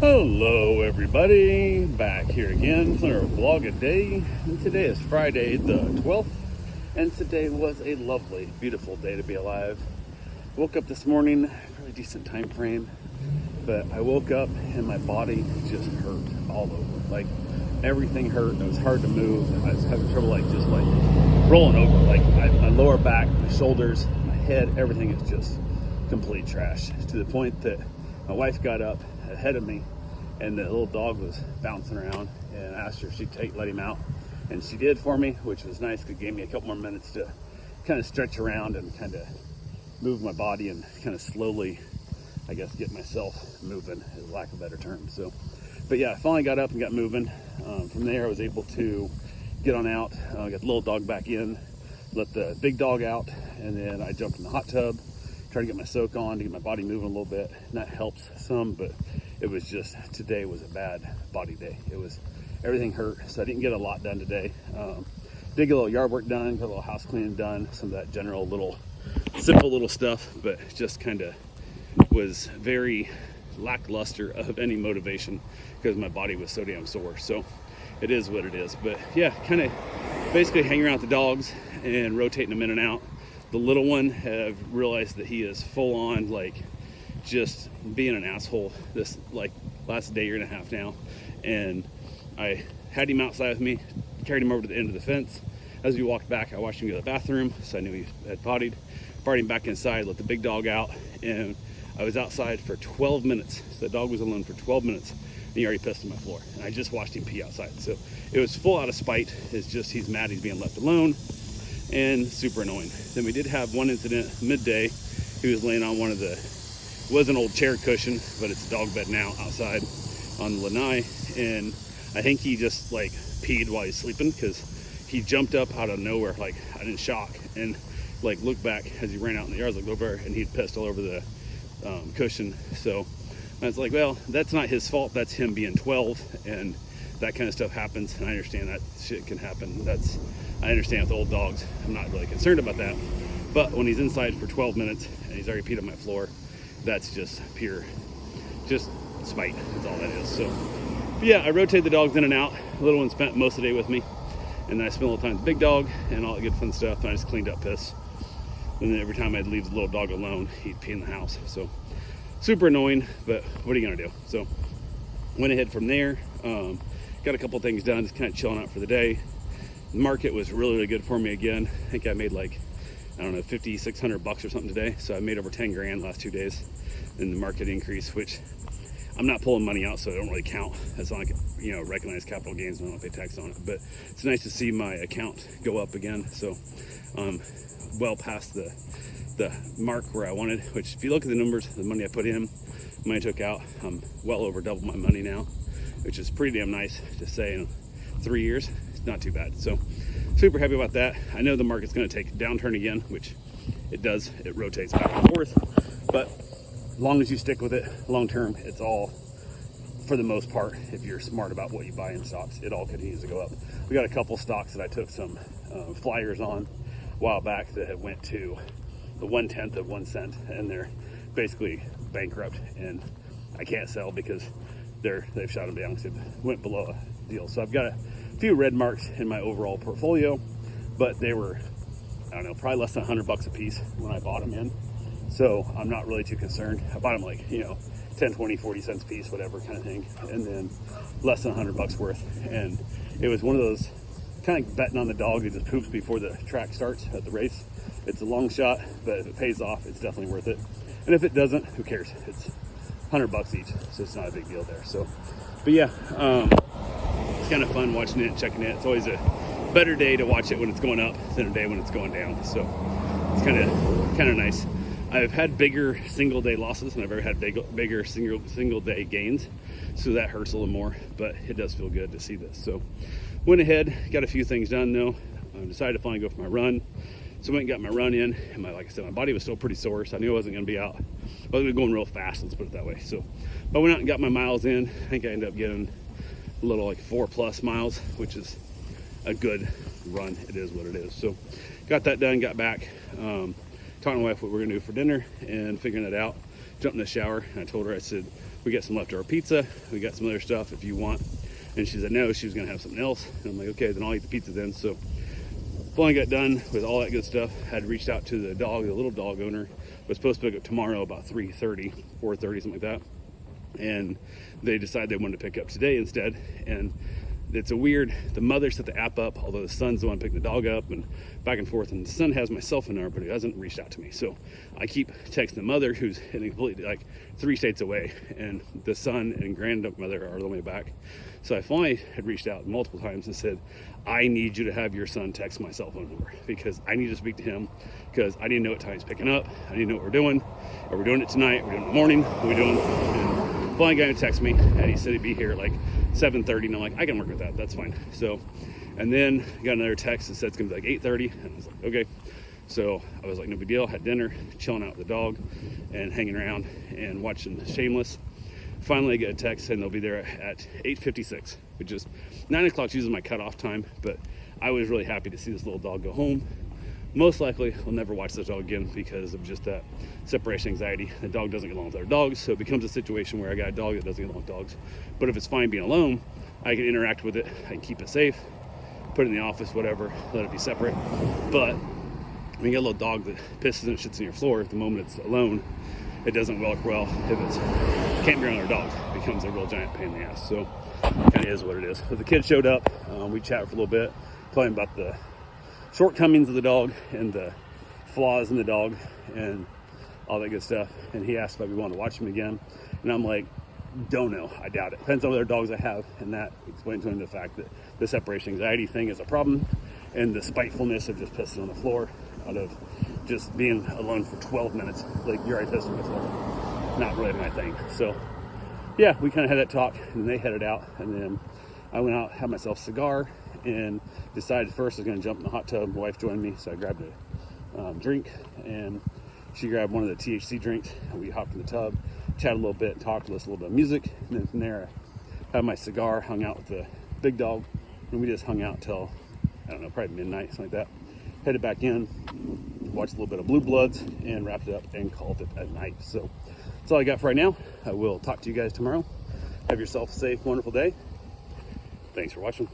Hello everybody, back here again for our vlog a day, and today is Friday the 12th, and today was a lovely, beautiful day to be alive. Woke up this morning, really decent time frame, but I woke up and my body just hurt all over. Like everything hurt. It was hard to move. I was having trouble just rolling over. My lower back, my shoulders, my head, everything is just complete trash. To the point that my wife got up ahead of me and the little dog was bouncing around, and I asked her if she'd let him out, and she did for me, which was nice because it gave me a couple more minutes to kind of stretch around and kind of move my body and kind of slowly, I guess, get myself moving, is lack of a better term. So, but yeah, I finally got up and got moving. From there I was able to get on out, got the little dog back in, let the big dog out, and then I jumped in the hot tub, tried to get my soak on to get my body moving a little bit, and that helps some, but it was just, today was a bad body day. It was, everything hurt, so I didn't get a lot done today. Did get a little yard work done, got a little house cleaning done, some of that general little, simple little stuff, but just kind of was very lackluster of any motivation because my body was so damn sore. So it is what it is. But yeah, kind of basically hanging around with the dogs and rotating them in and out. The little one, have realized that he is full on just being an asshole this last day and a half now, and I had him outside with me, carried him over to the end of the fence. As we walked back, I watched him go to the bathroom, so I knew he had pottied. Brought him back inside, let the big dog out, and I was outside for 12 minutes. The dog was alone for 12 minutes, and he already pissed on my floor, and I just watched him pee outside. So it was full out of spite. It's just he's mad he's being left alone, and super annoying. Then we did have one incident midday. He was laying on one of the, was an old chair cushion, but it's a dog bed now, outside on the lanai, and I think he just peed while he's sleeping, because he jumped up out of nowhere, in shock, and looked back as he ran out in the yard, looked over, and he'd pissed all over the cushion. So I was like, well, that's not his fault, that's him being 12, and that kind of stuff happens, and I understand that shit can happen. I understand with old dogs, I'm not really concerned about that, but when he's inside for 12 minutes and he's already peed on my floor, that's just pure, just spite, that's all that is. So yeah, I rotated the dogs in and out. The little one spent most of the day with me, and then I spent a little time with the big dog and all that good fun stuff, and I just cleaned up piss. And then every time I'd leave the little dog alone, he'd pee in the house. So super annoying, but what are you gonna do? So went ahead from there, got a couple things done, just kind of chilling out for the day. The market was really, really good for me again. I think I made I don't know, 50, 600 bucks or something today. So I made over 10 grand last 2 days in the market increase, which I'm not pulling money out, so I don't really count. It's not recognize capital gains, and I don't pay tax on it. But it's nice to see my account go up again. So well past the mark where I wanted, which if you look at the numbers, the money I put in, the money I took out, I'm well over double my money now, which is pretty damn nice to say in 3 years. It's not too bad. So super happy about that. I know the market's going to take a downturn again, which it does. It rotates back and forth, but as long as you stick with it long term, it's all, for the most part, if you're smart about what you buy in stocks, it all continues to go up. We got a couple stocks that I took some flyers on a while back that have went to the 1/10 of 1 cent, and they're basically bankrupt, and I can't sell because they've shot them down because it went below a deal. So I've got a few red marks in my overall portfolio, but they were, I don't know, probably less than 100 bucks a piece when I bought them in. So I'm not really too concerned. I bought them 10, 20, 40 cents a piece, whatever kind of thing, and then less than 100 bucks worth. And it was one of those kind of betting on the dog who just poops before the track starts at the race. It's a long shot, but if it pays off, it's definitely worth it. And if it doesn't, who cares? It's 100 bucks each, so it's not a big deal there. So, but yeah, it's kind of fun watching it, checking it. It's always a better day to watch it when it's going up than a day when it's going down. So it's kind of nice. I've had bigger single day losses, and I've ever had bigger single day gains, so that hurts a little more, but it does feel good to see this. So went ahead, got a few things done though. I decided to finally go for my run. So I went and got my run in, and like I said, my body was still pretty sore, so I knew I wasn't gonna be out. I wasn't going real fast, let's put it that way. So I went out and got my miles in. I think I ended up getting a little 4+ miles, which is a good run. It is what it is. So got that done, got back, talking to my wife what we're gonna do for dinner and figuring that out. Jumped in the shower, and I told her, I said, we got some leftover pizza, we got some other stuff if you want. And she said no, she was gonna have something else. And I'm like, okay, then I'll eat the pizza then. So finally got done with all that good stuff. Had reached out to the dog, the little dog owner, was supposed to pick up tomorrow about 3:30, 4:30, something like that. And they decided they wanted to pick up today instead. And it's a weird, the mother set the app up, although the son's the one picking the dog up, and back and forth. And the son has my cell phone number, but he hasn't reached out to me. So I keep texting the mother, who's in completely like 3 states away, and the son and grandmother are on the way back. So I finally had reached out multiple times and said, I need you to have your son text my cell phone number, because I need to speak to him, because I need to know what time he's picking up. I need to know what we're doing. Are we doing it tonight? Are we doing it in the morning? What are we doing? And finally got to text me, and he said he'd be here at like 7:30, and I'm like, I can work with that, that's fine. So, and then got another text that said it's gonna be like 8:30, and I was like, okay. So I was like, no big deal. Had dinner, chilling out with the dog and hanging around and watching Shameless. Finally I get a text saying they'll be there at 8:56, which is 9 o'clock usually my cutoff time, but I was really happy to see this little dog go home. Most likely I'll never watch this dog again because of just that separation anxiety. The dog doesn't get along with other dogs, so it becomes a situation where I got a dog that doesn't get along with dogs. But if it's fine being alone, I can interact with it, I can keep it safe, put it in the office, whatever, let it be separate. But when you get a little dog that pisses and shits in your floor at the moment it's alone, it doesn't work well. If it's can't be around other dogs, it becomes a real giant pain in the ass. So kind of is what it is. But the kids showed up, we chatted for a little bit, talking about the shortcomings of the dog and the flaws in the dog and all that good stuff. And he asked if we wanted to watch him again, and I'm like, don't know, I doubt it. Depends on what other dogs I have. And that explained to him the fact that the separation anxiety thing is a problem, and the spitefulness of just pissing on the floor out of just being alone for 12 minutes, like you're already pissing on the floor, not really my thing. So yeah, we kind of had that talk, and they headed out, and then I went out, had myself a cigar, and decided first I was going to jump in the hot tub. My wife joined me, so I grabbed a drink, and she grabbed one of the THC drinks, and we hopped in the tub, chatted a little bit, talked, listened a little bit of music, and then from there I had my cigar, hung out with the big dog, and we just hung out till, I don't know, probably midnight, something like that. Headed back in, watched a little bit of Blue Bloods, and wrapped it up and called it at night. So that's all I got for right now. I will talk to you guys tomorrow. Have yourself a safe, wonderful day. Thanks for watching.